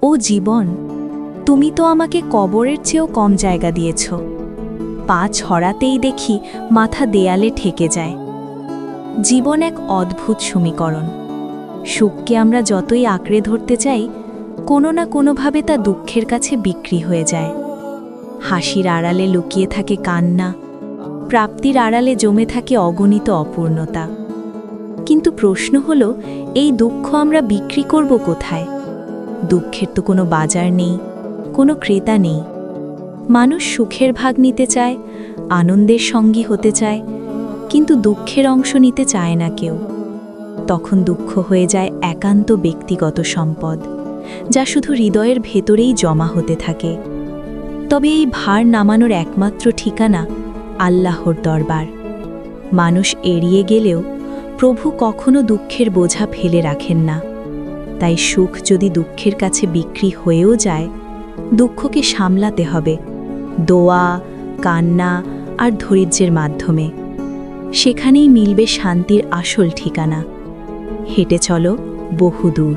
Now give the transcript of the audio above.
ও জীবন, তুমি তো আমাকে কবরের চেয়েও কম জায়গা দিয়েছ। পা ছড়াতেই দেখি মাথা দেয়ালে ঠেকে যায়। জীবন এক অদ্ভুত সমীকরণ। সুখকে আমরা যতই আঁকড়ে ধরতে চাই, কোনো না কোনোভাবে তা দুঃখের কাছে বিক্রি হয়ে যায়। হাসির আড়ালে লুকিয়ে থাকে কান্না, প্রাপ্তির আড়ালে জমে থাকে অগণিত অপূর্ণতা। কিন্তু প্রশ্ন হলো, এই দুঃখ আমরা বিক্রি করব কোথায়? দুঃখের তো কোনো বাজার নেই, কোনো ক্রেতা নেই। মানুষ সুখের ভাগ নিতে চায়, আনন্দের সঙ্গী হতে চায়, কিন্তু দুঃখের অংশ নিতে চায় না কেউ। তখন দুঃখ হয়ে যায় একান্ত ব্যক্তিগত সম্পদ, যা শুধু হৃদয়ের ভেতরেই জমা হতে থাকে। তবে এই ভার নামানোর একমাত্র ঠিকানা আল্লাহর দরবার। মানুষ এড়িয়ে গেলেও প্রভু কখনো দুঃখের বোঝা ফেলে রাখেন না। তাই সুখ যদি দুঃখের কাছে বিক্রি হয়েও যায়, দুঃখকে সামলাতে হবে দোয়া, কান্না আর ধৈর্যের মাধ্যমে। সেখানেই মিলবে শান্তির আসল ঠিকানা। হেঁটে চলো বহুদূর।